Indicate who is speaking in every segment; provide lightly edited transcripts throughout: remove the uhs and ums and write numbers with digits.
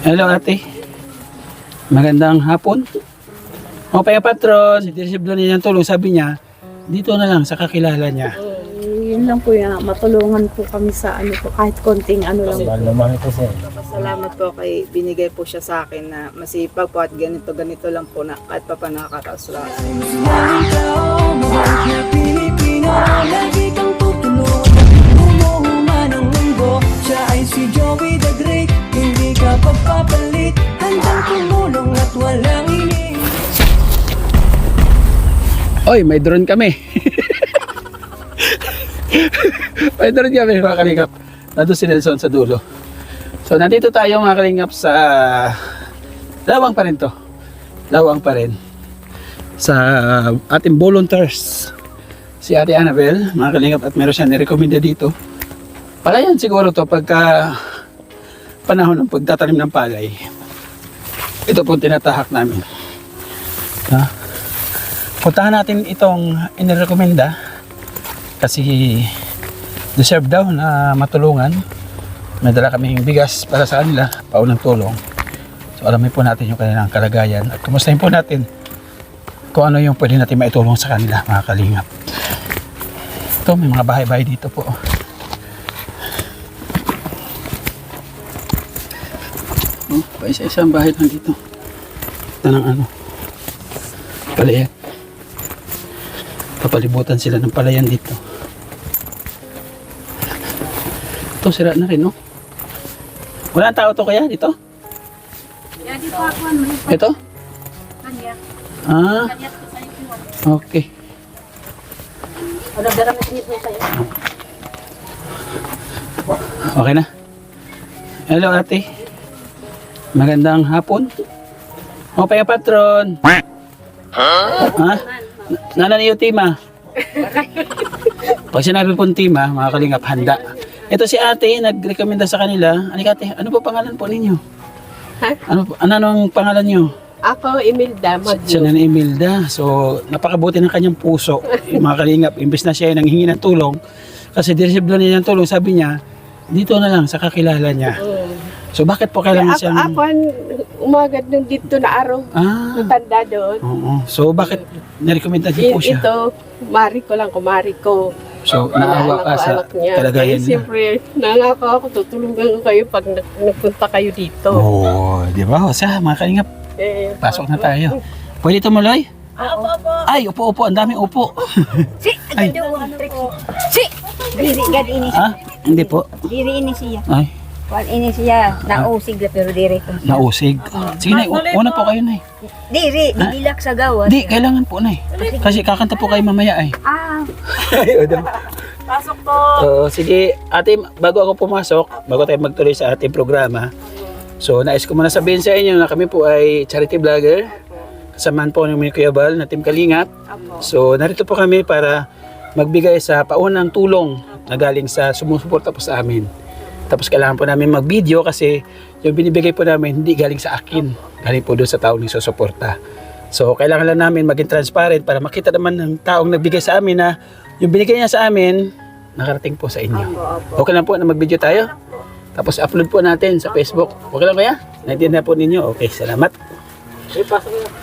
Speaker 1: Hello ate. Magandang hapon. O Paya Patron, i-receive doon niya ng tulong. Sabi niya, dito na lang sa kakilala niya.
Speaker 2: Yun lang po yan. Matulungan po kami sa ano po, kahit konting ano lang po.
Speaker 3: Salamat po kay binigay po siya sa akin na masipag po at ganito lang po na kahit pa nakakataas.
Speaker 4: Lagi kang tutulog, umuhuman ang mundo. Siya ay si Joey the Great, hindi ka pagpapalit. Handang tumulong at walang ini.
Speaker 1: Oy, may drone kami. May drone kami mga kalingap. Nandun si Nelson sa dulo. So nandito tayo mga kalingap sa Lawang pa rin to. Lawang pa rin. Sa ating volunteers. Si Ate Annabel, mga kalingap, at meron siya nirekomenda dito. Palayan siguro to pagka panahon ng pagtatanim ng palay. Ito po tinatahak namin. Ha? Puntahan natin itong inirekomenda kasi deserve daw na matulungan. May dala kaming bigas para sa kanila, paunang tulong. So alamin po natin yung kanilang kalagayan at kumustahin po natin kung ano yung pwede natin maitulong sa kanila mga kalingap. Ito, may mga bahay-bahay dito po. Oh, pa isa-isang bahay lang dito. Ito ng ano, palayan. Papalibutan sila ng palayan dito. Ito, sira na rin, no? Wala tao to kaya dito?
Speaker 2: Yeah, di po ako ano.
Speaker 1: Ito?
Speaker 2: Kanya.
Speaker 1: Ah,
Speaker 2: Kanya po sa iyo.
Speaker 1: okay.
Speaker 2: Ano dara mo sinit mo sa'yo?
Speaker 1: Okay na. Hello ate. Magandang hapon. O Paya Patron. Ha? Nananiyo Tima. Pag sinabi pong Tima, mga kalingap, handa. Ito si ate, nagrekomenda sa kanila. Halika ate, ano po pangalan po ninyo?
Speaker 2: Ha?
Speaker 1: Ano ang pangalan nyo?
Speaker 2: Ako, Imelda
Speaker 1: Siya na ni Imelda. So, napakabuti ng kanyang puso. Yung mga kalingap, imbes na siya ay nanghingi ng tulong. Kasi di-receive doon niya ng tulong, sabi niya, dito na lang sa kakilala niya. So, bakit po kailangan
Speaker 2: Ako,
Speaker 1: siyang...
Speaker 2: umagad nung dito na araw.
Speaker 1: Ah,
Speaker 2: Tanda doon.
Speaker 1: oo. So, bakit nirekomenda din po siya?
Speaker 2: Ito, kumari ko.
Speaker 1: So, naawa ka sa kalagayan niya.
Speaker 2: Siyempre, nangako ako, tutulungan ko kayo pag nagpunta kayo dito.
Speaker 1: Oo, di ba? O siya, mga kalingap,
Speaker 2: Eh,
Speaker 1: pasok na tayo. Pwede tumuloy?
Speaker 2: opo.
Speaker 1: Ay, upo, ang daming upo.
Speaker 5: Si,
Speaker 1: Ay.
Speaker 5: si, diri gad ini.
Speaker 1: Ha? Hindi po.
Speaker 5: Diri ini siya.
Speaker 1: Ay,
Speaker 5: Wal ini siya. Nausig la pero diri ko.
Speaker 1: nausig. Sige na, una po kayo na.
Speaker 5: Diri, dilak sa gawas.
Speaker 1: Di, kailangan po na. Kasi kakanta po kayo mamaya ay.
Speaker 5: Ah,
Speaker 2: Pasok po.
Speaker 1: Sige, ate, bago ako pumasok, bago tayo magtuloy sa ating programa, so nais ko muna sabihin sa inyo na kami po ay charity vlogger. Kasamahan po ng Kuya Bal na Team Kalingap. So narito po kami para magbigay sa paunang tulong na galing sa sumusuporta po sa amin. Tapos kailangan po namin mag-video kasi yung binibigay po namin hindi galing sa akin. Galing po doon sa taong nagsusuporta. So kailangan lang namin maging transparent para makita naman ng taong nagbigay sa amin na yung binigay niya sa amin nakarating po sa inyo. Okay lang po na mag-video tayo? Tapos upload po natin sa Facebook. Okay lang kaya? Naintindihan po ninyo? Okay, salamat.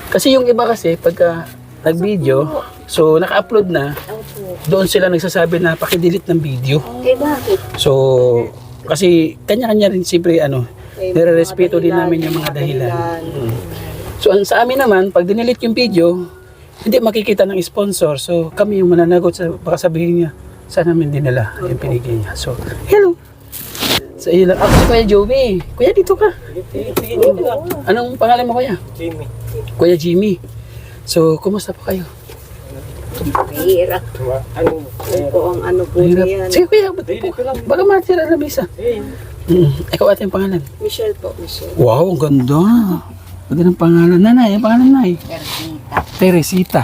Speaker 1: Kasi yung iba kasi pagka nag-video, so naka-upload na, doon sila nagsasabi na pakidelete ng video.
Speaker 5: bakit?
Speaker 1: So, kasi kanya-kanya rin siyempre nire-respeto din namin yung mga dahilan. So, sa amin naman, pag dinelete yung video, hindi makikita ng sponsor. So, kami yung mananagot sa baka sabihin niya, saan namin dinala yung pinigay niya. So, hello! Sa iyo lang. Ako si Kuya Joey. Kuya, dito ka. Anong pangalan mo, Kuya?
Speaker 6: Jimmy.
Speaker 1: Kuya Jimmy. So, kumusta po kayo?
Speaker 5: Mahirap.
Speaker 6: Ano?
Speaker 3: Po ang ano po
Speaker 1: Mahirap.
Speaker 3: yan.
Speaker 1: Sige, Kuya. Baka matira na bisa. Ikaw ate ang pangalan.
Speaker 3: Michelle po, Michelle.
Speaker 1: Wow, ang ganda. Ganda ng pangalan. Nanay, ang pangalan nanay? Teresita.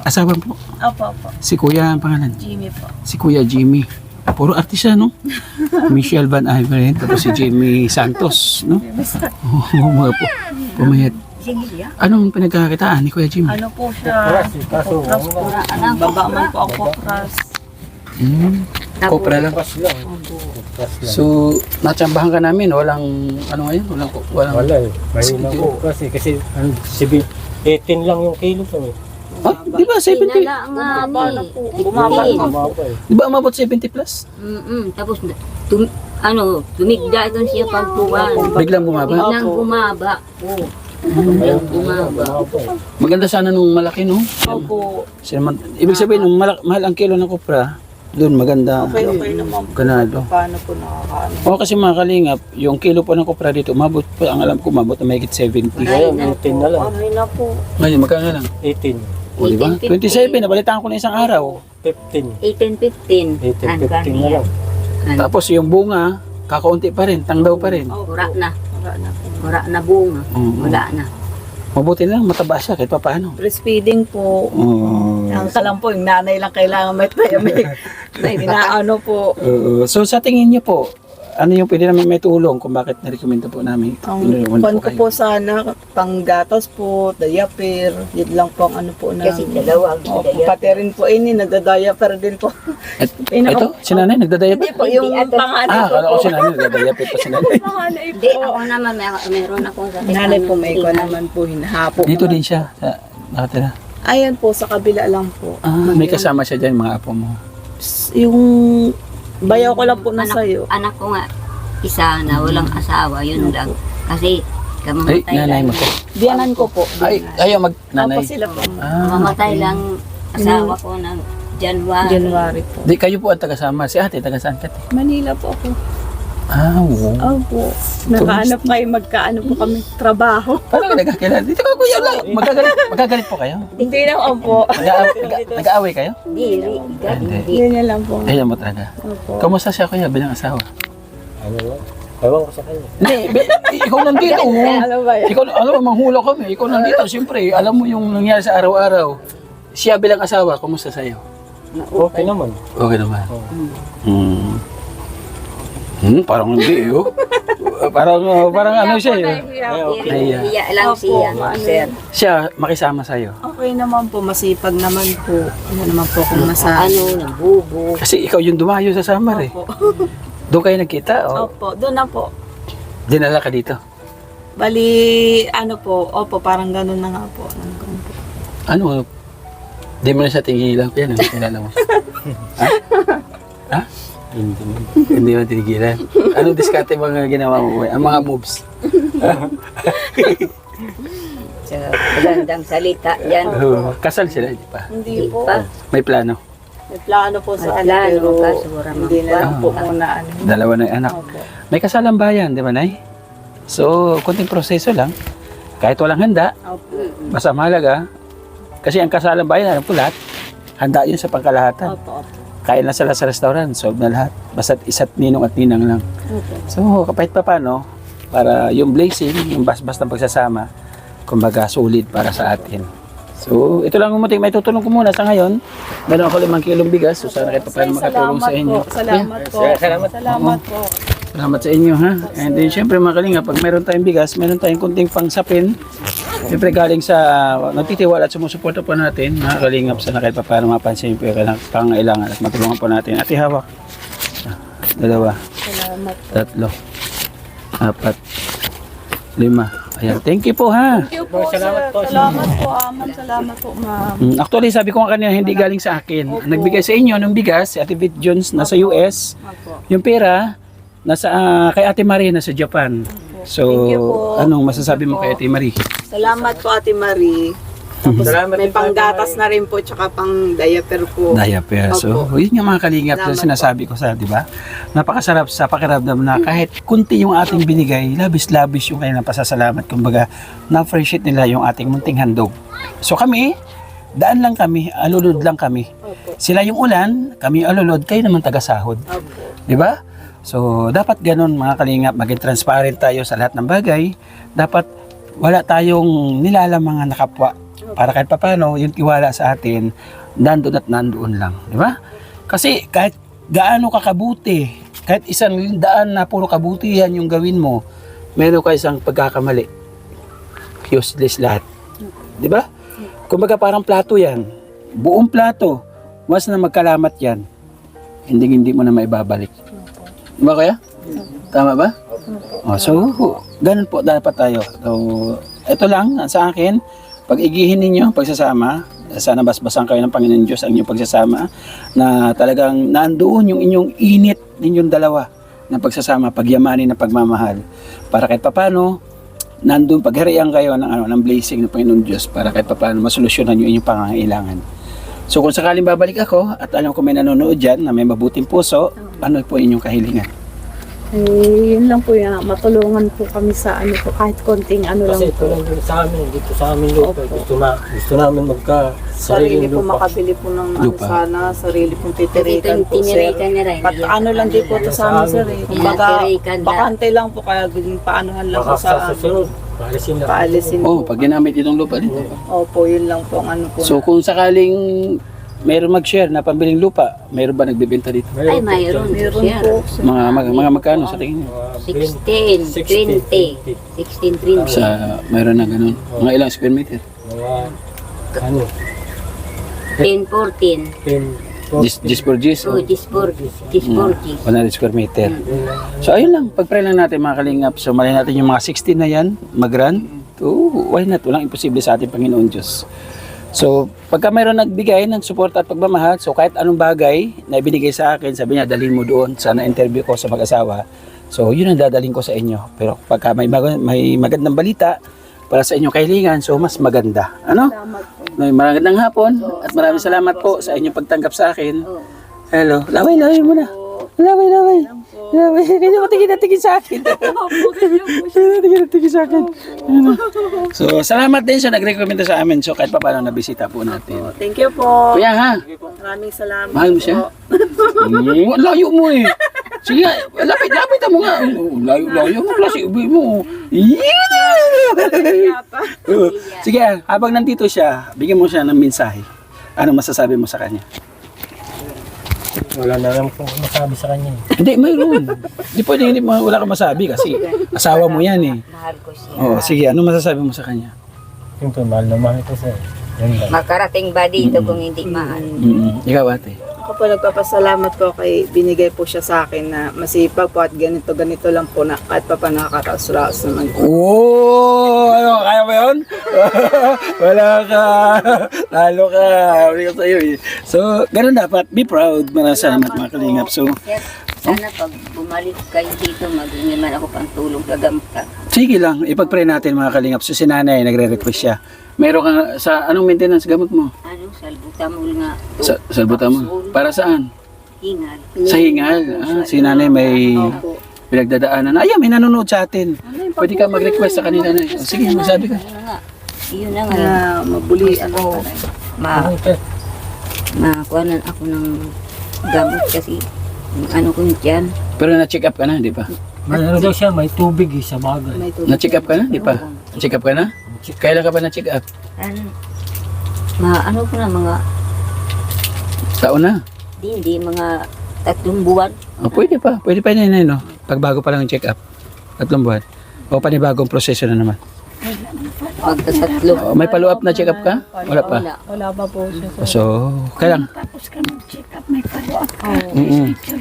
Speaker 1: Asawa po.
Speaker 2: Opo.
Speaker 1: Si Kuya ang pangalan.
Speaker 2: Jimmy po.
Speaker 1: Si Kuya Jimmy. Puro artista, no? Michelle Van Ivoren, tapos si Jimmy Santos, no? Oo, mga po. Pumayat.
Speaker 5: Sige siya.
Speaker 1: Anong pinagkakakitaan ni Kuya Jimmy?
Speaker 2: Ano po siya? Popras po. Baba man po ako popras.
Speaker 1: Kopra lang. So, natsambahan ka namin, walang, ano ngayon, walang,
Speaker 6: Wala eh. Mahina po kasi 18 lang yung kilo ko eh.
Speaker 1: ah, di ba 70?
Speaker 5: Pinala nga ni.
Speaker 6: Bumaba eh.
Speaker 1: Di ba umabot 70 plus?
Speaker 5: Tapos, tumigda ito siya pagpuan.
Speaker 1: Biglang bumaba?
Speaker 5: Biglang bumaba. Oo.
Speaker 6: Ayun,
Speaker 5: Bumaba.
Speaker 1: Maganda sana nung malaki, no?
Speaker 2: Opo.
Speaker 1: Ibig sabihin, nung mahal ang kilo ng kopra, doon maganda.
Speaker 2: Okay naman po.
Speaker 1: Ganado.
Speaker 3: Paano po nakakaano?
Speaker 1: O kasi mga kalingap, yung kilo po ng kopra dito, umabot po, ang alam ko, umabot na mahigit 70.
Speaker 6: Ngayon, 18 na lang.
Speaker 2: Ano na po.
Speaker 1: Ngayon, magkano lang?
Speaker 6: 18.
Speaker 1: O, di ba? 27, nabalitaan ko na isang araw.
Speaker 6: 15.
Speaker 5: 18-15.
Speaker 6: 18, 15 na lang.
Speaker 1: Tapos yung bunga, kakaunti pa rin, tangdaw pa rin.
Speaker 5: Wala na. Wala na bunga. Wala na.
Speaker 1: Mabuti na lang, mataba siya kahit pa paano.
Speaker 2: Breastfeeding po. Ang kalang po, yung nanay lang kailangan may inaano po.
Speaker 1: So sa tingin niyo po, ano yung pwede namin may tulong kung bakit na-recommend po namin?
Speaker 3: Ang pan ko po sana, panggatas po, diaper, yun lang po ang ano po na.
Speaker 5: Kasi dalawa.
Speaker 3: Opo, pati rin po ini, nagda-diaper din po.
Speaker 1: Ito, si nanay nagdadayapit?
Speaker 3: Hindi po, yung panganay
Speaker 1: Ah,
Speaker 3: po
Speaker 1: kala ko si nanay nagdadayapit pa si nanay.
Speaker 5: Hindi, ako naman meron akong sakit.
Speaker 3: Nanay po, may ikaw naman po, hinahapo.
Speaker 1: Dito din siya, sa nakatira.
Speaker 3: Ayan po, sa kabila lang po.
Speaker 1: Ah, may kasama siya dyan, mga apo mo.
Speaker 3: Yung bayaw ko lang po na sa'yo.
Speaker 5: Anak ko nga, isa na walang asawa, yun lang. Kasi,
Speaker 1: Ay,
Speaker 5: kamamatay
Speaker 1: nanay
Speaker 5: lang.
Speaker 1: mo to.
Speaker 3: Diyanan ko po.
Speaker 1: Ay, ayaw mag-nanay.
Speaker 3: Opo sila po.
Speaker 5: Kamamatay lang asawa ko ng January.
Speaker 3: January po.
Speaker 1: Di kayo po ang tagasama. Si ate, tagasaan ka?
Speaker 2: Manila po ako.
Speaker 1: Ah, wow.
Speaker 2: Opo. Nakahanap kayo, magkaano po kami trabaho.
Speaker 1: Paano ka nagkakilala? Dito ka kuya lang. Magagalit po kayo?
Speaker 2: Hindi na po.
Speaker 1: Nag-aaway kayo?
Speaker 5: Hindi.
Speaker 2: Yun na lang po.
Speaker 1: Ayaw mo talaga.
Speaker 2: Opo.
Speaker 1: Kamusta siya kuya bilang asawa?
Speaker 6: Ano lang? Ewan ko sa kanya.
Speaker 1: Hindi, ikaw nandito.
Speaker 2: Ano ba yan?
Speaker 1: Ikaw, alam mo, manghula kami. Ikaw nandito. Siyempre, alam mo yung nangyari sa araw-araw. Siya bilang asawa, kumusta sa'yo?
Speaker 6: Okay naman.
Speaker 1: Okay naman. Parang hindi, oh. parang ano siya, eh. Nahiya.
Speaker 5: Hiya lang siya, sir.
Speaker 1: Siya, makisama sa'yo.
Speaker 3: Okay naman po, masipag naman po. Ano naman po kung nasa...
Speaker 5: Nagbubo.
Speaker 1: Kasi ikaw yung dumayo sa Samar, eh. Doon kayo nagkita, o?
Speaker 3: Opo, doon na po.
Speaker 1: Dinala ka dito.
Speaker 3: Bali, ano po, opo, parang ganun na nga po.
Speaker 1: Ano? Di mo na siya tingilan. Yan, ang kilala mo. Ha? Hindi mo tinigilan. Anong diskarte mga ginawa mo? Ang mga moves.
Speaker 5: Sa magandang salita yan.
Speaker 1: Kasal sila, di pa?
Speaker 3: Hindi po.
Speaker 5: Pa.
Speaker 1: May plano.
Speaker 3: May plano po sa
Speaker 5: May plano,
Speaker 3: pero
Speaker 5: kaso wala
Speaker 3: hindi na lang po
Speaker 1: Ah.
Speaker 3: muna ano.
Speaker 1: Dalawa na yung anak.
Speaker 3: Opo.
Speaker 1: May kasalang bayan, di ba, Nay? So, konting proseso lang. Kahit walang handa,
Speaker 3: Opo.
Speaker 1: basta mahalaga. Kasi ang kasalang bayan, alam ko lahat, handa yun sa pangkalahatan.
Speaker 3: Opo, opo.
Speaker 1: Kain na sila sa restaurant, solve na lahat. Basta isa't ninong at ninang lang.
Speaker 3: Opo.
Speaker 1: So, kapait pa paano, para yung blazing, yung bas-bas na pagsasama, kumbaga sulit para sa atin. So, ito lang umuting may tutulong ko muna sa ngayon. Meron ako 5 kilong bigas, so sana kahit pa paano makatulong sa inyo.
Speaker 2: Salamat po. Salamat po.
Speaker 1: Salamat sa inyo, ha. And then, syempre mga kalinga, pag meron tayong bigas, meron tayong kunting pangsapin. Siyempre galing sa nagtitiwala at sumusuporta po natin, mga kalingap, sana kahit pa paano mapansin po yung pangailangan at matulungan po natin. Ate, hawak. 2,
Speaker 2: Salamat.
Speaker 1: 3, 4, 5. Ayan, thank you po, ha.
Speaker 2: Thank you po, salamat po. Salamat po, aman. Salamat po, ma'am.
Speaker 1: Actually, sabi ko nga kanina, hindi galing sa akin. Nagbigay sa inyo ng bigas, si Ate Bit Jones nasa US. Yung pera, nasa kay Ate Marie nasa Japan. So,
Speaker 3: Thank you po.
Speaker 1: anong masasabi mo kay Ate Marie?
Speaker 3: Salamat po Ate Marie. Tapos
Speaker 6: Salamat
Speaker 3: may
Speaker 6: din po, Ate
Speaker 3: panggatas na rin po, tsaka pang diaper po.
Speaker 1: Diaper. So,
Speaker 3: Opo.
Speaker 1: yun yung mga kalingap na
Speaker 3: Salamat
Speaker 1: sinasabi ko sa, di ba? Napakasarap sa pakiramdam na kahit kunti yung ating binigay, labis-labis yung kanilang pasasalamat. Kumbaga, na-appreciate nila yung ating munting handog. So kami, daan lang kami, alulod lang kami. Sila yung ulan, kami yung alulod, kayo naman taga-sahod. Di ba? So, dapat ganun mga kalingap, maging transparent tayo sa lahat ng bagay. Dapat wala tayong nilalamangan na kapwa. Para kahit papano, yung tiwala sa atin, nandun at nandoon lang. Di ba? Kasi kahit gaano kakabuti, kahit isang daan na puro kabutihan yung gawin mo, meron ka isang pagkakamali. Useless lahat. Di ba? Kumbaga parang plato yan. Buong plato. Once na magkalamat yan, hindi mo na maibabalik. Di ba kaya? Tama ba? So, ganun po dapat tayo. So, ito lang sa akin, pag-igihin ninyo, pagsasama, sana basbasan kayo ng Panginoon Diyos ang inyong pagsasama, na talagang nandoon yung inyong init ninyong dalawa ng pagsasama, pagyamanin ng pagmamahal. Para kahit papano, nandun pagharian kayo ng blessing ng Panginoon Diyos para kahit papano masolusyonan yung inyong pangangailangan. So kung sakaling babalik ako at alam ko may nanonood dyan na may mabuting puso, ano po inyong kahilingan?
Speaker 7: Yun lang po yan. Matulungan po kami sa ano po, kahit konting ano lang
Speaker 6: Kasi ito
Speaker 7: po.
Speaker 6: lang din sa amin, dito sa amin lupa. Gusto namin
Speaker 3: Sarili
Speaker 6: sariling
Speaker 3: po
Speaker 6: lupa.
Speaker 3: makabili po ng ano
Speaker 1: Lupa.
Speaker 3: sana, sarili pong
Speaker 5: Dito
Speaker 3: titirikan
Speaker 5: yung
Speaker 3: po, sir.
Speaker 5: tinirikan na rin.
Speaker 3: Pat ano lang din po to sa amin, sir. Eh. Kumbaga,
Speaker 5: Tinatirikan na.
Speaker 3: bakante lang po, kaya ganyan paanohan lang po
Speaker 6: Baka
Speaker 3: sa
Speaker 6: sa susunod, paalisin na.
Speaker 3: paalisin
Speaker 1: Oh,
Speaker 3: po.
Speaker 1: pag ginamit itong lupa dito.
Speaker 3: Opo, yun lang po ang ano po.
Speaker 1: So kung sakaling mayroon mag-share na pambiling lupa, mayroon ba nagbebenta dito?
Speaker 5: Ay, mayroon.
Speaker 3: meron
Speaker 5: Siya.
Speaker 3: po.
Speaker 1: Mga magkano sa tingin niyo?
Speaker 5: 16, 20. 16, 20.
Speaker 1: Sa mayroon na ganun. Mga ilang square meter?
Speaker 6: Mga, ano,
Speaker 5: 10, 14.
Speaker 6: 10,
Speaker 1: Just for G's?
Speaker 5: Oh, 10, 40.
Speaker 1: 100 square meter. So ayun lang, pag-pray lang natin mga kalingap. So malay natin yung mga 16 na yan, mag-run. So why not? Walang imposible sa ating Panginoon Diyos. So pagka mayroon nagbigay ng support at pagmamahal, so kahit anong bagay na ibinigay sa akin, sabi niya dalhin mo doon sa na-interview ko sa mag-asawa. So yun ang dadalhin ko sa inyo. Pero pagka may magandang balita para sa inyong kahilingan, so mas maganda. Ano? May magandang hapon at maraming salamat po sa inyong pagtanggap sa akin. Hello. Laway mo na. Laway. Kanya mo tingin sa akin. Tingin sa akin. Ano? So, salamat din sa nag-recommend sa amin. So, kahit pa paano nabisita po natin.
Speaker 3: Thank you po.
Speaker 1: Kuya ha,
Speaker 3: Maraming salamat.
Speaker 1: mahal mo siya? Layo mo eh. Sige, lapit mo nga. Layo mo, klase ubi mo. Sige, habang nandito siya, bigyan mo siya ng mensahe. Anong masasabi mo sa kanya?
Speaker 6: wala na lang kung masabi sa kanya.
Speaker 1: Hindi, mayroon. Hindi pwede wala kang masabi kasi asawa mo yan eh.
Speaker 5: Mahal ko siya.
Speaker 1: Oo, sige, ano masasabi mo sa kanya?
Speaker 6: Siyempre, mahal na mahal ko siya. Yan lang.
Speaker 5: Makarating ba dito kung hindi mahal?
Speaker 1: Ikaw ate.
Speaker 3: Ako po nagpapasalamat po kay binigay po siya sa akin na masipag po at ganito lang po na kahit pa nakakaraos-raos naman po.
Speaker 1: Oo! Ano, kaya mo yun? Wala ka! Talo ka! Huli ko sa'yo eh. So, ganun dapat. Be proud. Maraming salamat mga kalingap. So,
Speaker 5: Sir, sana pag bumalik kayo dito, maghingi man ako pang tulong gagamot ka.
Speaker 1: sige lang. Ipag-pray natin mga kalingap. So, si nanay nagre-request siya. Meron ka sa anong maintenance gamot mo?
Speaker 5: Ano, salbutamol nga.
Speaker 1: Sa salbutamol. Para saan?
Speaker 5: Hingal.
Speaker 1: Sa hingal. Si nanay may pinagdadaanan. Ayan, may nanonood sa atin. Pwede ka mag-request sa kanila na. Sige, magsabi ka.
Speaker 5: Ano nga? Yun na nga.
Speaker 3: Na mabuli
Speaker 5: Ako, makuhanan ako ng gamot kasi ano ko dyan.
Speaker 1: Pero na-check up ka na, di ba?
Speaker 6: Ano daw siya, may tubig eh, sa bagay.
Speaker 3: may tubig.
Speaker 1: Na-check up ka na, di ba? Na-check up ka na? Kailan ka ba na-check up?
Speaker 5: Ano, ano ko na mga,
Speaker 1: Taon na.
Speaker 5: hindi, mga 3 buwan.
Speaker 1: O, pwede pa yun, no? Pagbago pa lang ang check up. 3 buwan. O, panibagong proseso na naman.
Speaker 5: Magtatatlo.
Speaker 1: O, may follow-up na check up ka? Wala pa.
Speaker 5: Wala.
Speaker 7: Wala pa po siya.
Speaker 1: So, kailan?
Speaker 7: Tapos ka mag-check up, may follow-up ka.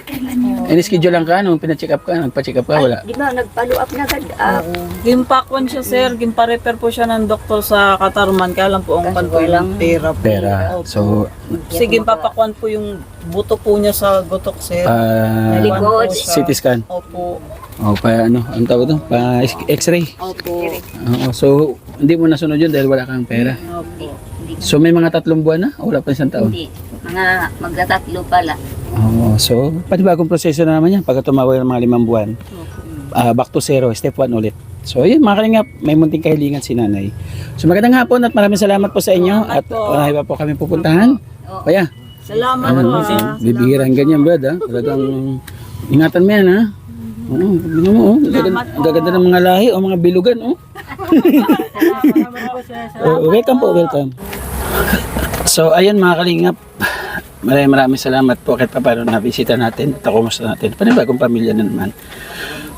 Speaker 7: Kailan yun?
Speaker 1: Schedule lang ka, nung pina-check up ka, nagpa-check up ka, wala.
Speaker 5: Di ba, nag-follow up na agad.
Speaker 3: Gimpakwan siya, sir. Gimpa-repair po siya ng doktor sa Katarman. Kaya lang po ang
Speaker 5: Kaso
Speaker 3: pan po yung
Speaker 5: walang
Speaker 3: pera po.
Speaker 1: Pera. So,
Speaker 3: Sige, papakwan po yung buto po niya sa gotok, sir.
Speaker 5: Likod.
Speaker 1: CT scan.
Speaker 3: Opo.
Speaker 1: O, pa ano, ang tawag ito? Pa x-ray.
Speaker 3: Opo.
Speaker 1: Oo, so, hindi mo nasunod yun dahil wala kang pera.
Speaker 3: Opo.
Speaker 1: So, may mga 3 buwan na? O, wala pa 1 taon?
Speaker 5: Hindi. Mga magtatatlo pala.
Speaker 1: Oo, so, panibagong proseso na naman yan. Pagka tumawag ng mga 5 buwan, back to 0, step 1 ulit. So, yun, mga kalingap, may munting kahilingan si nanay. So, magandang hapon at maraming salamat po sa inyo. At marami pa po kami pupuntahan. Kaya,
Speaker 3: Salamat po.
Speaker 1: bibihirang ganyan, brad, ha? Talagang, ingatan mo yan, ha? Oo, tingnan mo, oh. Ang gaganda ng mga lahi, o mga bilugan, oh. Welcome po, welcome. So, ayun mga kalingap, maraming salamat po kahit pa paano nabisita natin at kumusta natin. Panibagong pamilya na naman.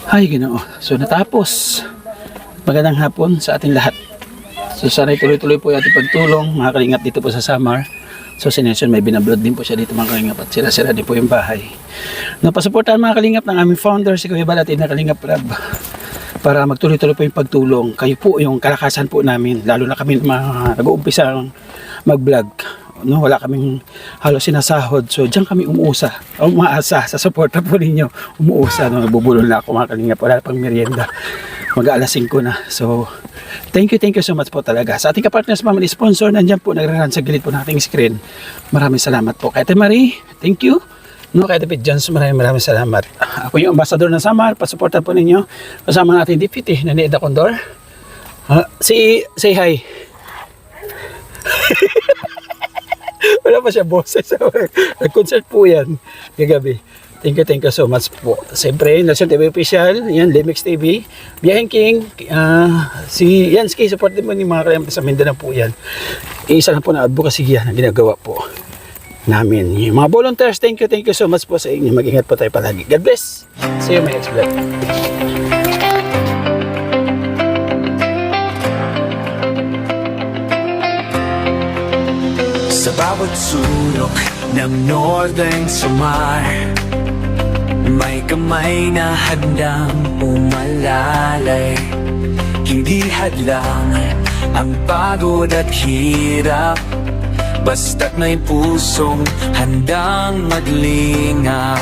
Speaker 1: Ay, Ginoo. So, natapos. Magandang hapon sa ating lahat. So, sana tuloy-tuloy po yung ating pagtulong, mga kalingap dito po sa Samar. So si Nelson may binablog din po siya dito mga kalingap at sira-sira din po yung bahay. Napasuportahan mga kalingap ng aming founder si Kuya Balatin na Kalingap Rab para magtuloy-tuloy po yung pagtulong. Kayo po yung kalakasan po namin, lalo na kami mga nag-uumpisa mag-vlog. No, wala kaming halos sinasahod. So diyan kami umaasa sa suporta po ninyo. Umuusa, no, nagbubulol na ako mga kalingap. Wala pang merienda. Mag-aalas 5 na. So thank you so much po talaga. Sa ating kapartners, family sponsor, nandiyan po, nagraran sa gilid po ng ating screen. Maraming salamat po. Kay Ate Marie, thank you. No, kay David Jones, maraming salamat. Ako yung ambassador ng Samar, pasuportan po ninyo. Kasama natin deputy na Neda Condor. Say hi. Wala pa siya boses. Nag-concert po yan kagabi. Thank you so much po. Siyempre, Nelson TV Official, yan, Limix TV, Biyaheng King, si Yansky, support din mo ni mga kalimut sa Mindanao po yan. Isa lang po na advocacy yan na ginagawa po namin. Yung mga volunteers, thank you so much po sa inyo. Mag-ingat po tayo palagi. God bless. See you my next vlog.
Speaker 8: Sa bawat sulok ng Northern Samar, may kamay na handang umalalay. Hindi hadlang ang pagod at hirap, basta't may pusong handang maglingap.